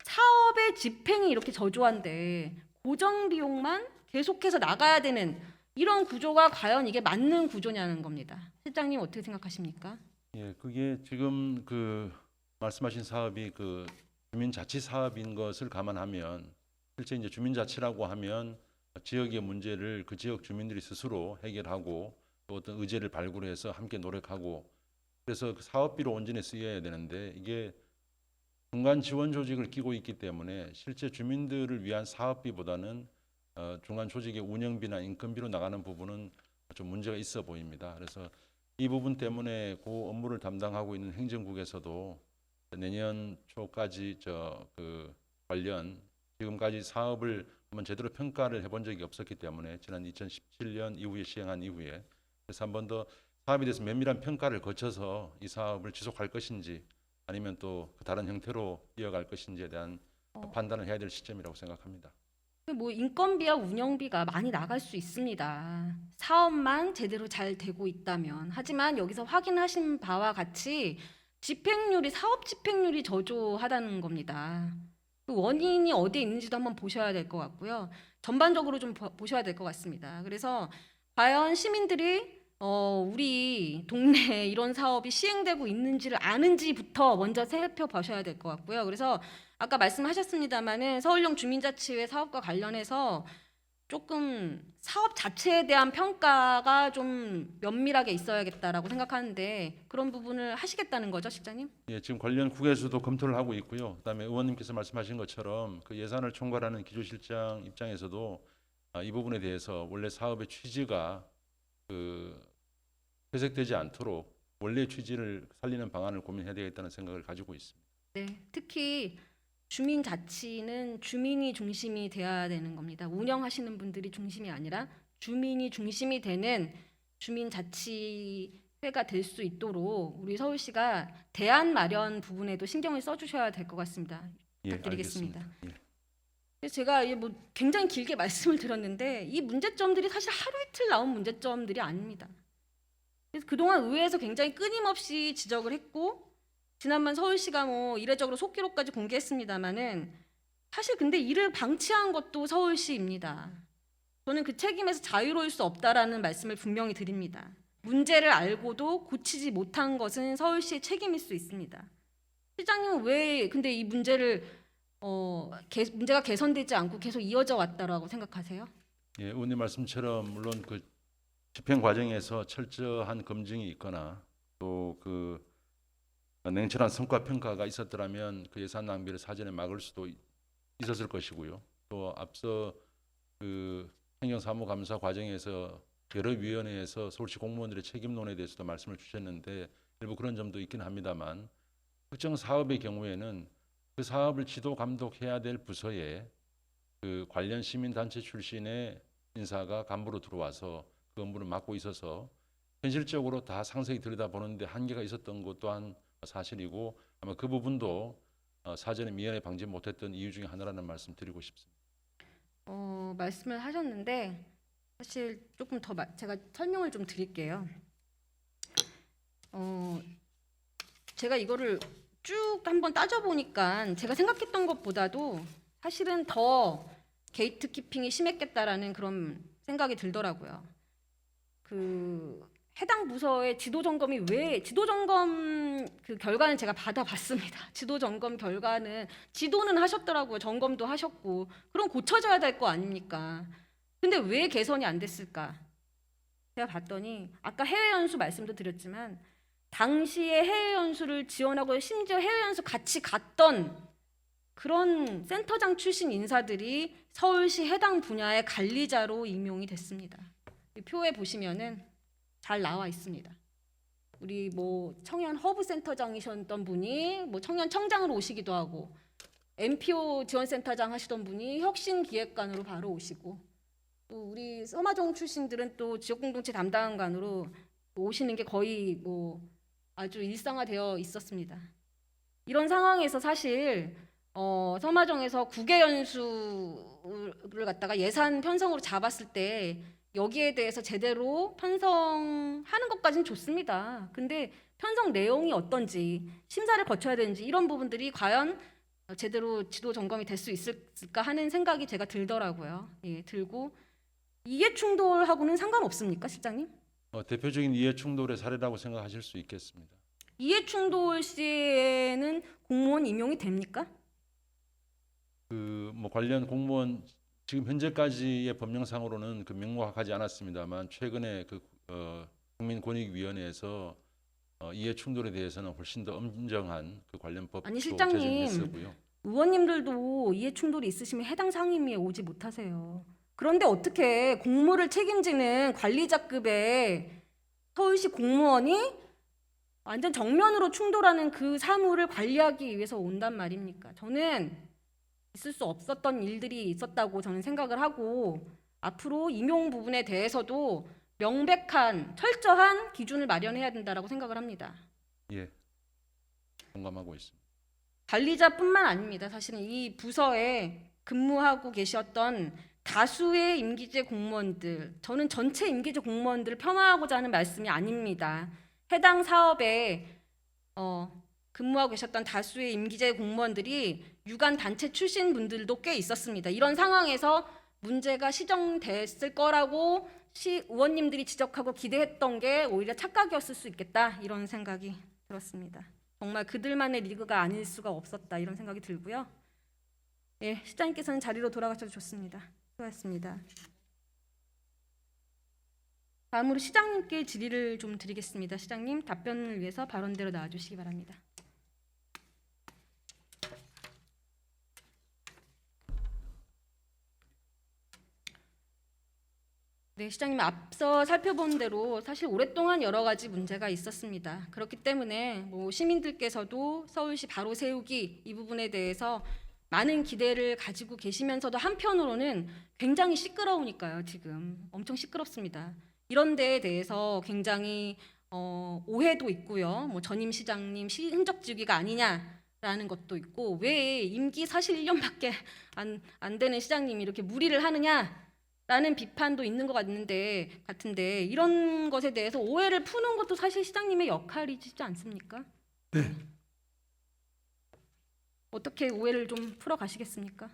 사업의 집행이 이렇게 저조한데 고정 비용만 계속해서 나가야 되는 이런 구조가 과연 이게 맞는 구조냐는 겁니다. 실장님 어떻게 생각하십니까? 예, 그게 지금 그 말씀하신 사업이 그 주민자치 사업인 것을 감안하면 실제 이제 주민자치라고 하면 지역의 문제를 그 지역 주민들이 스스로 해결하고 또 어떤 의제를 발굴해서 함께 노력하고 그래서 그 사업비로 온전히 쓰여야 되는데 이게 중간 지원 조직을 끼고 있기 때문에 실제 주민들을 위한 사업비보다는 중간 조직의 운영비나 인건비로 나가는 부분은 좀 문제가 있어 보입니다. 그래서 이 부분 때문에 그 업무를 담당하고 있는 행정국에서도 내년 초까지 그 관련 지금까지 사업을 한번 제대로 평가를 해본 적이 없었기 때문에 지난 2017년 이후에 시행한 이후에 그래서 한 번 더 사업에 대해서 면밀한 평가를 거쳐서 이 사업을 지속할 것인지 아니면 또 다른 형태로 이어갈 것인지에 대한 판단을 해야 될 시점이라고 생각합니다. 인건비와 운영비가 많이 나갈 수 있습니다. 사업만 제대로 잘 되고 있다면. 하지만 여기서 확인하신 바와 같이 사업 집행률이 저조하다는 겁니다. 그 원인이 어디에 있는지도 한번 보셔야 될 것 같고요. 전반적으로 좀 보셔야 될 것 같습니다. 그래서 과연 시민들이 우리 동네에 이런 사업이 시행되고 있는지를 아는지부터 먼저 살펴보셔야 될 것 같고요. 그래서 아까 말씀하셨습니다마는 서울형 주민자치회 사업과 관련해서 조금 사업 자체에 대한 평가가 좀 면밀하게 있어야겠다라고 생각하는데 그런 부분을 하시겠다는 거죠, 실장님? 예, 지금 관련 국에서도 검토를 하고 있고요. 그다음에 의원님께서 말씀하신 것처럼 그 예산을 총괄하는 기조실장 입장에서도 이 부분에 대해서 원래 사업의 취지가 그 회색되지 않도록 원래 취지를 살리는 방안을 고민해야 되겠다는 생각을 가지고 있습니다. 네, 특히 주민자치는 주민이 중심이 돼야 되는 겁니다. 운영하시는 분들이 중심이 아니라 주민이 중심이 되는 주민자치회가 될 수 있도록 우리 서울시가 대안 마련 부분에도 신경을 써주셔야 될 것 같습니다. 예, 부탁드리겠습니다. 알겠습니다. 예. 그래서 제가 굉장히 길게 말씀을 드렸는데 이 문제점들이 사실 하루 이틀 나온 문제점들이 아닙니다. 그래서 그동안 의회에서 굉장히 끊임없이 지적을 했고 지난번 서울시가 이례적으로 속기록까지 공개했습니다마는 사실 근데 이를 방치한 것도 서울시입니다. 저는 그 책임에서 자유로울 수 없다라는 말씀을 분명히 드립니다. 문제를 알고도 고치지 못한 것은 서울시의 책임일 수 있습니다. 시장님은 왜 근데 이 문제가 개선되지 않고 계속 이어져 왔다라고 생각하세요? 예, 의원님 말씀처럼 물론 그 집행 과정에서 철저한 검증이 있거나 또 그 냉철한 성과 평가가 있었더라면 그 예산 낭비를 사전에 막을 수도 있었을 것이고요. 또 앞서 그 행정사무감사 과정에서 여러 위원회에서 서울시 공무원들의 책임론에 대해서도 말씀을 주셨는데 일부 그런 점도 있긴 합니다만 특정 사업의 경우에는 그 사업을 지도 감독해야 될 부서에 그 관련 시민단체 출신의 인사가 간부로 들어와서 그 업무를 맡고 있어서 현실적으로 다 상세히 들여다보는데 한계가 있었던 것 또한 사실이고 아마 그 부분도 사전에 미연에 방지 못했던 이유 중에 하나라는 말씀 드리고 싶습니다. 말씀을 하셨는데 사실 조금 더 제가 설명을 좀 드릴게요. 제가 이거를 쭉 한번 따져보니까 제가 생각했던 것보다도 사실은 더 게이트 키핑이 심했겠다라는 그런 생각이 들더라고요. 해당 부서의 지도 점검이 지도 점검 그 결과는 제가 받아봤습니다. 지도 점검 결과는 지도는 하셨더라고요. 점검도 하셨고 그럼 고쳐져야 될 거 아닙니까? 근데 왜 개선이 안 됐을까? 제가 봤더니 아까 해외 연수 말씀도 드렸지만 당시에 해외 연수를 지원하고 심지어 해외 연수 같이 갔던 그런 센터장 출신 인사들이 서울시 해당 분야의 관리자로 임용이 됐습니다. 이 표에 보시면은 잘 나와 있습니다. 우리 청년 허브 센터장이셨던 분이 청년 청장으로 오시기도 하고 MPO 지원센터장 하시던 분이 혁신기획관으로 바로 오시고, 또 우리 서마정 출신들은 또 지역공동체 담당관으로 오시는 게 거의 뭐 아주 일상화되어 있었습니다. 이런 상황에서 사실 서마정에서 국외 연수를 갖다가 예산 편성으로 잡았을 때 여기에 대해서 제대로 편성하는 것까지는 좋습니다. 근데 편성 내용이 어떤지, 심사를 거쳐야 되는지 이런 부분들이 과연 제대로 지도 점검이 될 수 있을까 하는 생각이 제가 들더라고요. 예, 들고 이해 충돌하고는 상관없습니까, 실장님? 대표적인 이해 충돌의 사례라고 생각하실 수 있겠습니다. 이해 충돌 시에는 공무원 임용이 됩니까? 뭐 관련 공무원 지금 현재까지의 법령상으로는 명확하지 않았습니다만 최근에 국민권익위원회에서 이해 충돌에 대해서는 훨씬 더 엄정한 관련 법도 아니, 실장님. 제정했었고요. 의원님들도 이해 충돌이 있으시면 해당 상임위에 오지 못하세요. 그런데 어떻게 공무를 책임지는 관리자급의 서울시 공무원이 완전 정면으로 충돌하는 그 사무를 관리하기 위해서 온단 말입니까? 저는 있을 수 없었던 일들이 있었다고 저는 생각을 하고, 앞으로 임용 부분에 대해서도 명백한 철저한 기준을 마련해야 된다라고 생각을 합니다. 예, 공감하고 있습니다. 관리자뿐만 아닙니다. 사실은 이 부서에 근무하고 계셨던 다수의 임기제 공무원들, 저는 전체 임기제 공무원들을 폄하하고자 하는 말씀이 아닙니다. 해당 사업에 근무하고 계셨던 다수의 임기제 공무원들이 유관 단체 출신 분들도 꽤 있었습니다. 이런 상황에서 문제가 시정됐을 거라고 시 의원님들이 지적하고 기대했던 게 오히려 착각이었을 수 있겠다, 이런 생각이 들었습니다. 정말 그들만의 리그가 아닐 수가 없었다, 이런 생각이 들고요. 예, 시장님께서는 자리로 돌아가셔도 좋습니다. 수고하셨습니다. 다음으로 시장님께 질의를 좀 드리겠습니다. 시장님, 답변을 위해서 발언대로 나와주시기 바랍니다. 네, 시장님, 앞서 살펴본 대로 사실 오랫동안 여러 가지 문제가 있었습니다. 그렇기 때문에 뭐 시민들께서도 서울시 바로 세우기 이 부분에 대해서 많은 기대를 가지고 계시면서도 한편으로는 굉장히 시끄러우니까요. 지금 엄청 시끄럽습니다. 이런 데에 대해서 굉장히 오해도 있고요. 뭐 전임 시장님 흔적지우기가 아니냐라는 것도 있고, 왜 임기 사실 1년밖에 안 되는 시장님이 이렇게 무리를 하느냐라는 비판도 있는 것 같은데 이런 것에 대해서 오해를 푸는 것도 사실 시장님의 역할이지 않습니까? 네, 어떻게 오해를 좀 풀어 가시겠습니까?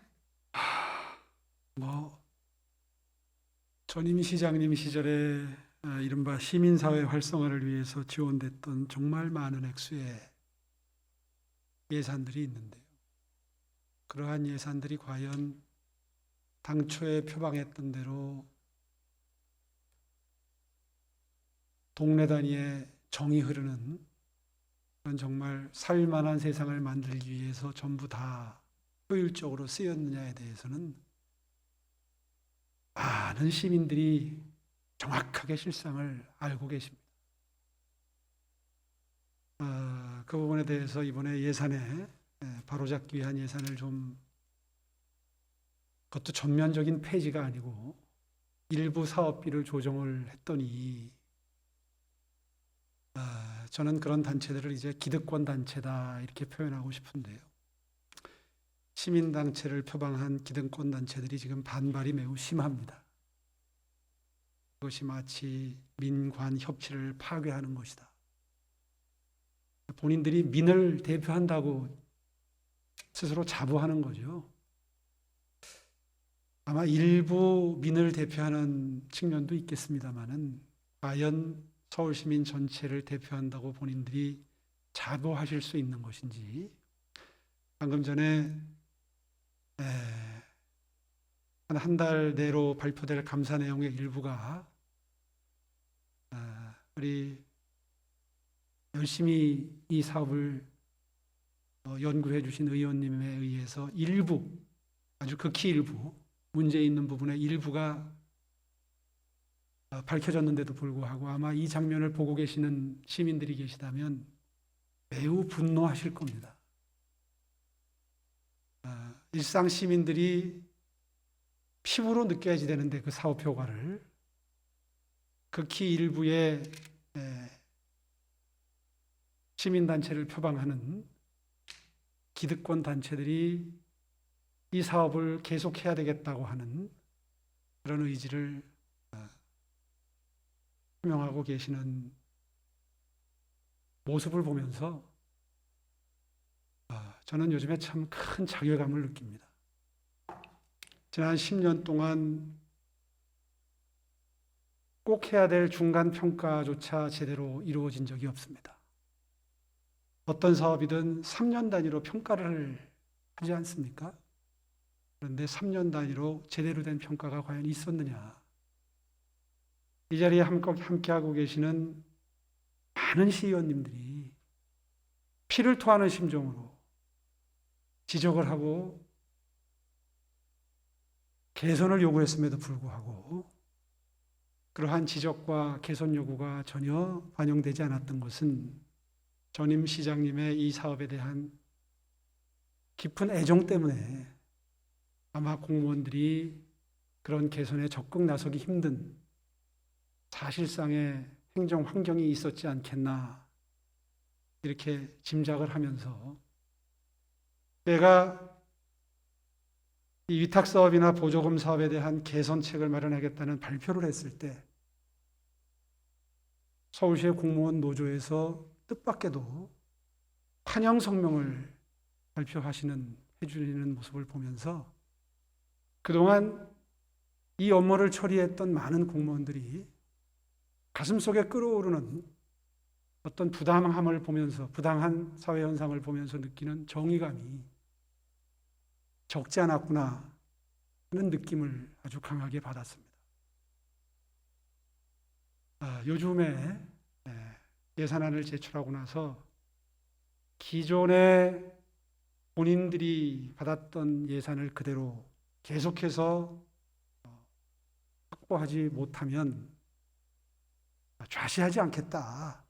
뭐 전임 시장님 시절에 이른바 시민사회 활성화를 위해서 지원됐던 정말 많은 액수의 예산들이 있는데요. 그러한 예산들이 과연 당초에 표방했던 대로 동네 단위의 정이 흐르는 그런 정말 살만한 세상을 만들기 위해서 전부 다 효율적으로 쓰였느냐에 대해서는 많은 시민들이 정확하게 실상을 알고 계십니다. 그 부분에 대해서 이번에 예산에 바로잡기 위한 예산을 좀, 그것도 전면적인 폐지가 아니고 일부 사업비를 조정을 했더니 저는 그런 단체들을 이제 기득권 단체다 이렇게 표현하고 싶은데요. 시민단체를 표방한 기득권 단체들이 지금 반발이 매우 심합니다. 그것이 마치 민관 협치를 파괴하는 것이다. 본인들이 민을 대표한다고 스스로 자부하는 거죠. 아마 일부 민을 대표하는 측면도 있겠습니다마는 과연 서울시민 전체를 대표한다고 본인들이 자부하실 수 있는 것인지, 방금 전에 한 달 내로 발표될 감사 내용의 일부가 우리 열심히 이 사업을 연구해 주신 의원님에 의해서 일부, 아주 극히 일부, 문제 있는 부분의 일부가 밝혀졌는데도 불구하고 아마 이 장면을 보고 계시는 시민들이 계시다면 매우 분노하실 겁니다. 일상 시민들이 피부로 느껴야지 되는데 그 사업 효과를 극히 일부의 시민단체를 표방하는 기득권 단체들이 이 사업을 계속해야 되겠다고 하는 그런 의지를 표명하고 계시는 모습을 보면서 저는 요즘에 참 큰 자괴감을 느낍니다. 지난 10년 동안 꼭 해야 될 중간 평가조차 제대로 이루어진 적이 없습니다. 어떤 사업이든 3년 단위로 평가를 하지 않습니까? 그런데 3년 단위로 제대로 된 평가가 과연 있었느냐? 이 자리에 함께하고 계시는 많은 시의원님들이 피를 토하는 심정으로 지적을 하고 개선을 요구했음에도 불구하고 그러한 지적과 개선 요구가 전혀 반영되지 않았던 것은 전임 시장님의 이 사업에 대한 깊은 애정 때문에 아마 공무원들이 그런 개선에 적극 나서기 힘든 사실상의 행정 환경이 있었지 않겠나 이렇게 짐작을 하면서 내가 이 위탁 사업이나 보조금 사업에 대한 개선책을 마련하겠다는 발표를 했을 때 서울시의 공무원 노조에서 뜻밖에도 환영 성명을 해주시는 모습을 보면서 그동안 이 업무를 처리했던 많은 공무원들이 가슴속에 끓어오르는 어떤 부당함을 보면서 부당한 사회 현상을 보면서 느끼는 정의감이 적지 않았구나 하는 느낌을 아주 강하게 받았습니다. 요즘에 예산안을 제출하고 나서 기존에 본인들이 받았던 예산을 그대로 계속해서 확보하지 못하면 좌시하지 않겠다.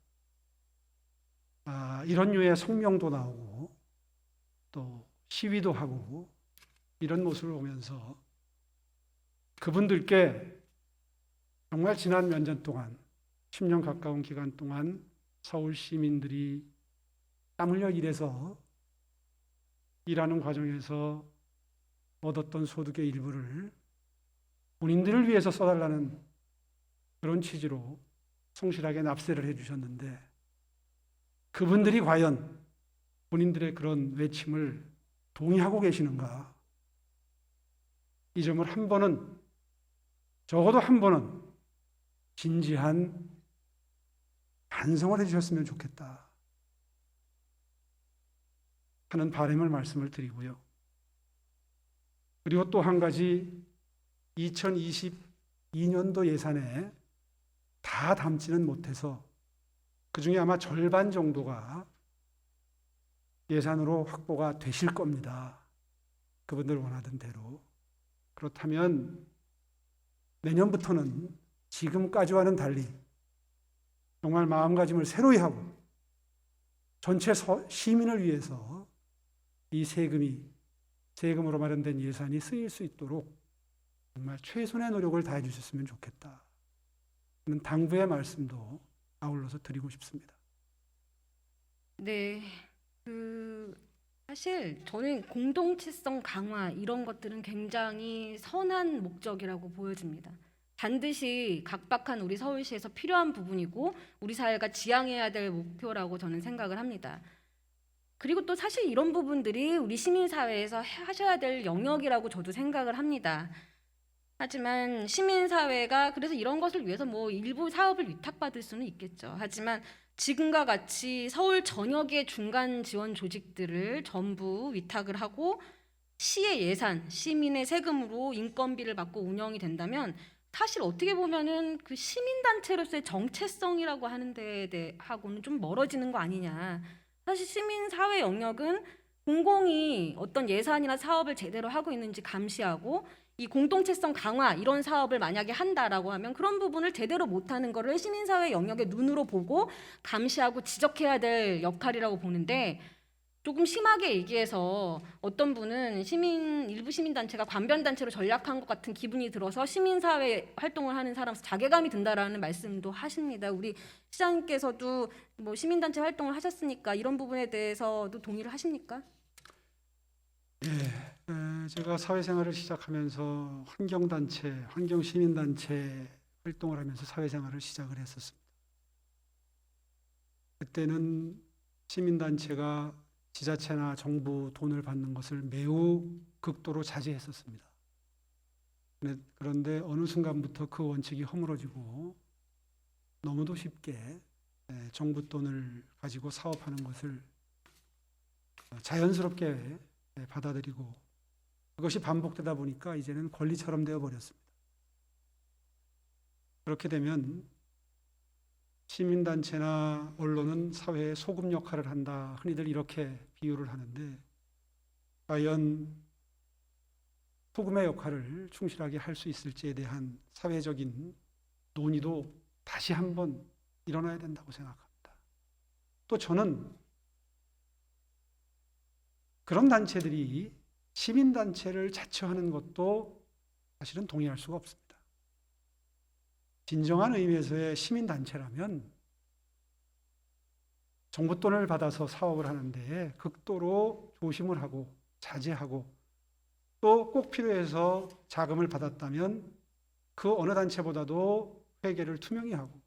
이런 류의 성명도 나오고 또 시위도 하고 이런 모습을 보면서 그분들께 정말 지난 몇 년 동안 10년 가까운 기간 동안 서울 시민들이 땀 흘려 일해서 일하는 과정에서 얻었던 소득의 일부를 본인들을 위해서 써달라는 그런 취지로 성실하게 납세를 해주셨는데 그분들이 과연 본인들의 그런 외침을 동의하고 계시는가? 이 점을 한 번은 적어도 한 번은 진지한 반성을 해주셨으면 좋겠다 하는 바람을 말씀을 드리고요. 그리고 또 한 가지 2022년도 예산에 다 담지는 못해서 그중에 아마 절반 정도가 예산으로 확보가 되실 겁니다. 그분들 원하던 대로. 그렇다면 내년부터는 지금까지와는 달리 정말 마음가짐을 새로이 하고 전체 시민을 위해서 이 세금으로 마련된 예산이 쓰일 수 있도록 정말 최선의 노력을 다해 주셨으면 좋겠다 하는 당부의 말씀도 아울러서 드리고 싶습니다. 네, 사실 저는 공동체성 강화 이런 것들은 굉장히 선한 목적이라고 보여집니다. 반드시 각박한 우리 서울시에서 필요한 부분이고 우리 사회가 지향해야 될 목표라고 저는 생각을 합니다. 그리고 또 사실 이런 부분들이 우리 시민사회에서 하셔야 될 영역이라고 저도 생각을 합니다. 하지만 시민사회가 그래서 이런 것을 위해서 뭐 일부 사업을 위탁받을 수는 있겠죠. 하지만 지금과 같이 서울 전역의 중간 지원 조직들을 전부 위탁을 하고 시의 예산, 시민의 세금으로 인건비를 받고 운영이 된다면 사실 어떻게 보면은 그 시민단체로서의 정체성이라고 하는 데에 대하고는 좀 멀어지는 거 아니냐. 사실 시민사회 영역은 공공이 어떤 예산이나 사업을 제대로 하고 있는지 감시하고 이 공동체성 강화 이런 사업을 만약에 한다라고 하면 그런 부분을 제대로 못하는 거를 시민사회 영역의 눈으로 보고 감시하고 지적해야 될 역할이라고 보는데 조금 심하게 얘기해서 어떤 분은 일부 시민단체가 반변단체로 전략한 것 같은 기분이 들어서 시민사회 활동을 하는 사람으로서 자괴감이 든다라는 말씀도 하십니다. 우리 시장님께서도 뭐 시민단체 활동을 하셨으니까 이런 부분에 대해서도 동의를 하십니까? 제가 사회생활을 시작하면서 환경단체, 환경시민단체 활동을 하면서 사회생활을 시작을 했었습니다. 그때는 시민단체가 지자체나 정부 돈을 받는 것을 매우 극도로 자제했었습니다. 그런데 어느 순간부터 그 원칙이 허물어지고 너무도 쉽게 정부 돈을 가지고 사업하는 것을 자연스럽게 받아들이고 그것이 반복되다 보니까 이제는 권리처럼 되어버렸습니다. 그렇게 되면 시민단체나 언론은 사회의 소금 역할을 한다. 흔히들 이렇게 비유를 하는데 과연 소금의 역할을 충실하게 할 수 있을지에 대한 사회적인 논의도 다시 한번 일어나야 된다고 생각합니다. 또 저는 그런 단체들이 시민단체를 자처하는 것도 사실은 동의할 수가 없습니다. 진정한 의미에서의 시민단체라면 정부 돈을 받아서 사업을 하는데 극도로 조심을 하고 자제하고 또 꼭 필요해서 자금을 받았다면 그 어느 단체보다도 회계를 투명히 하고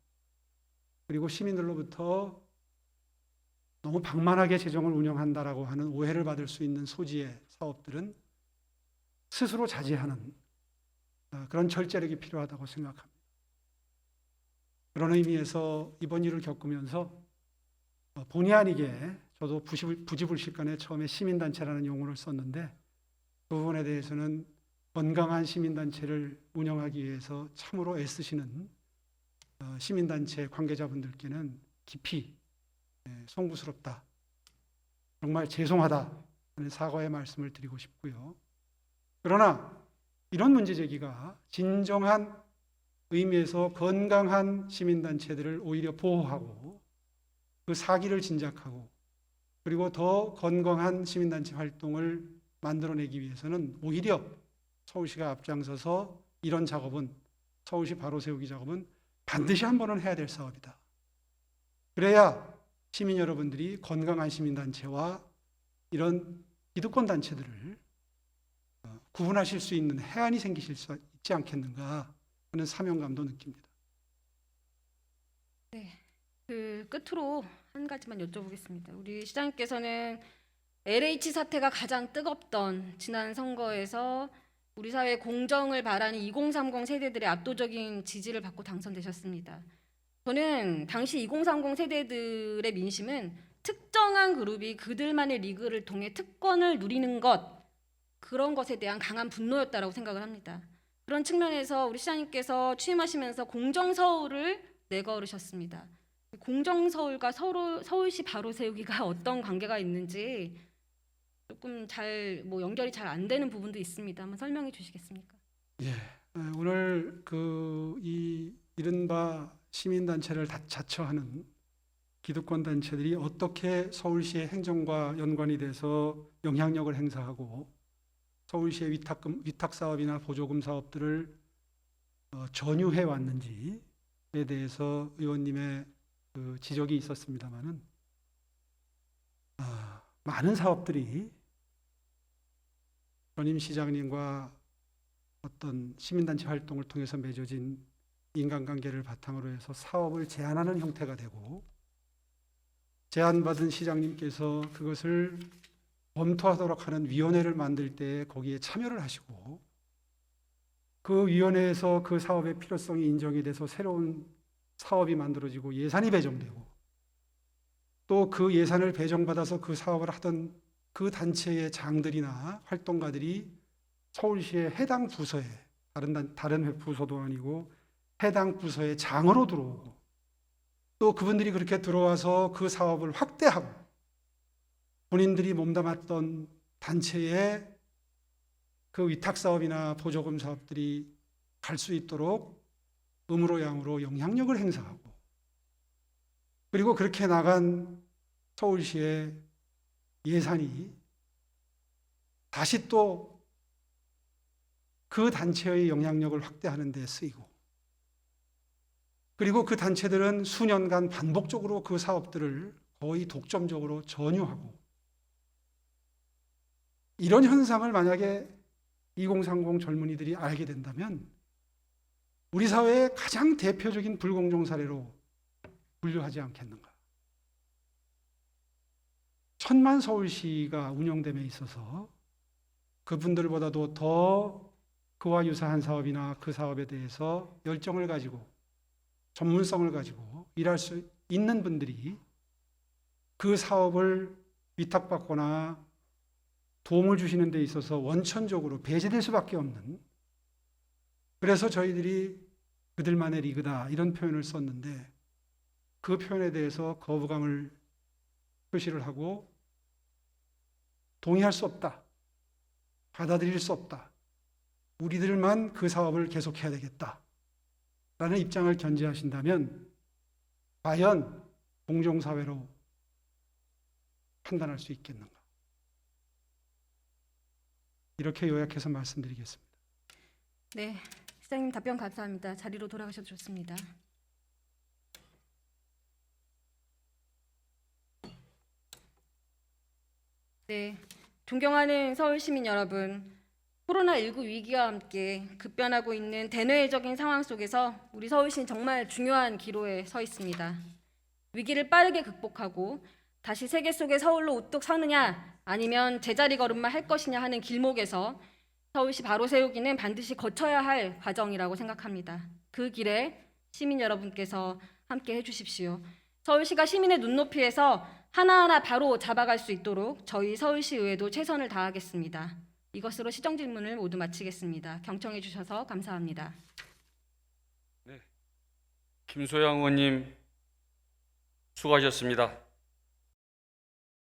그리고 시민들로부터 너무 방만하게 재정을 운영한다라고 하는 오해를 받을 수 있는 소지의 사업들은 스스로 자제하는 그런 절제력이 필요하다고 생각합니다. 그런 의미에서 이번 일을 겪으면서 본의 아니게 저도 부지불식간에 처음에 시민단체라는 용어를 썼는데 그 부분에 대해서는 건강한 시민단체를 운영하기 위해서 참으로 애쓰시는 시민단체 관계자분들께는 깊이 송구스럽다. 정말 죄송하다 하는 사과의 말씀을 드리고 싶고요. 그러나 이런 문제 제기가 진정한 의미에서 건강한 시민단체들을 오히려 보호하고 그 사기를 진작하고 그리고 더 건강한 시민단체 활동을 만들어내기 위해서는 오히려 서울시가 앞장서서 이런 작업은 서울시 바로 세우기 작업은 반드시 한 번은 해야 될 사업이다. 그래야 시민 여러분들이 건강한 시민단체와 이런 기득권 단체들을 구분하실 수 있는 해안이 생기실 수 있지 않겠는가 하는 사명감도 느낍니다. 네. 그 끝으로 한 가지만 여쭤보겠습니다. 우리 시장님께서는 LH 사태가 가장 뜨겁던 지난 선거에서 우리 사회 공정을 바라는 2030 세대들의 압도적인 지지를 받고 당선되셨습니다. 저는 당시 2030 세대들의 민심은 특정한 그룹이 그들만의 리그를 통해 특권을 누리는 것, 그런 것에 대한 강한 분노였다라고 생각을 합니다. 그런 측면에서 우리 시장님께서 취임하시면서 공정서울을 내걸으셨습니다. 공정서울과 서울시 바로 세우기가 어떤 관계가 있는지 조금 연결이 잘 안 되는 부분도 있습니다. 한번 설명해 주시겠습니까? 오늘 이 이른바 시민단체를 자처하는 기득권 단체들이 어떻게 서울시의 행정과 연관이 돼서 영향력을 행사하고 서울시의 위탁 사업이나 보조금 사업들을 전유해 왔는지에 대해서 의원님의 그 지적이 있었습니다만은 많은 사업들이 전임 시장님과 어떤 시민단체 활동을 통해서 맺어진 인간관계를 바탕으로 해서 사업을 제안하는 형태가 되고 제안받은 시장님께서 그것을 검토하도록 하는 위원회를 만들 때 거기에 참여를 하시고 그 위원회에서 그 사업의 필요성이 인정이 돼서 새로운 사업이 만들어지고 예산이 배정되고 또 그 예산을 배정받아서 그 사업을 하던 그 단체의 장들이나 활동가들이 서울시의 해당 부서에 다른 부서도 아니고 해당 부서의 장으로 들어오고 또 그분들이 그렇게 들어와서 그 사업을 확대하고 본인들이 몸담았던 단체의 그 위탁 사업이나 보조금 사업들이 갈 수 있도록 음으로 양으로 영향력을 행사하고 그리고 그렇게 나간 서울시의 예산이 다시 또 그 단체의 영향력을 확대하는 데 쓰이고, 그리고 그 단체들은 수년간 반복적으로 그 사업들을 거의 독점적으로 전유하고, 이런 현상을 만약에 2030 젊은이들이 알게 된다면 우리 사회의 가장 대표적인 불공정 사례로 분류하지 않겠는가. 천만 서울시가 운영됨에 있어서 그분들보다도 더 그와 유사한 사업이나 그 사업에 대해서 열정을 가지고 전문성을 가지고 일할 수 있는 분들이 그 사업을 위탁받거나 도움을 주시는 데 있어서 원천적으로 배제될 수밖에 없는, 그래서 저희들이 그들만의 리그다 이런 표현을 썼는데, 그 표현에 대해서 거부감을 표시를 하고 동의할 수 없다, 받아들일 수 없다, 우리들만 그 사업을 계속해야 되겠다 라는 입장을 견지하신다면 과연 공정사회로 판단할 수 있겠는가. 이렇게 요약해서 말씀드리겠습니다. 네, 시장님 답변 감사합니다. 자리로 돌아가셔도 좋습니다. 네, 존경하는 서울 시민 여러분, 코로나19 위기와 함께 급변하고 있는 대내외적인 상황 속에서 우리 서울시는 정말 중요한 기로에 서 있습니다. 위기를 빠르게 극복하고 다시 세계 속의 서울로 우뚝 서느냐 아니면 제자리 걸음만 할 것이냐 하는 길목에서 서울시 바로 세우기는 반드시 거쳐야 할 과정이라고 생각합니다. 그 길에 시민 여러분께서 함께 해주십시오. 서울시가 시민의 눈높이에서 하나하나 바로 잡아갈 수 있도록 저희 서울시의회도 최선을 다하겠습니다. 이것으로 시정 질문을 모두 마치겠습니다. 경청해 주셔서 감사합니다. 김소영 의원님 수고하셨습니다.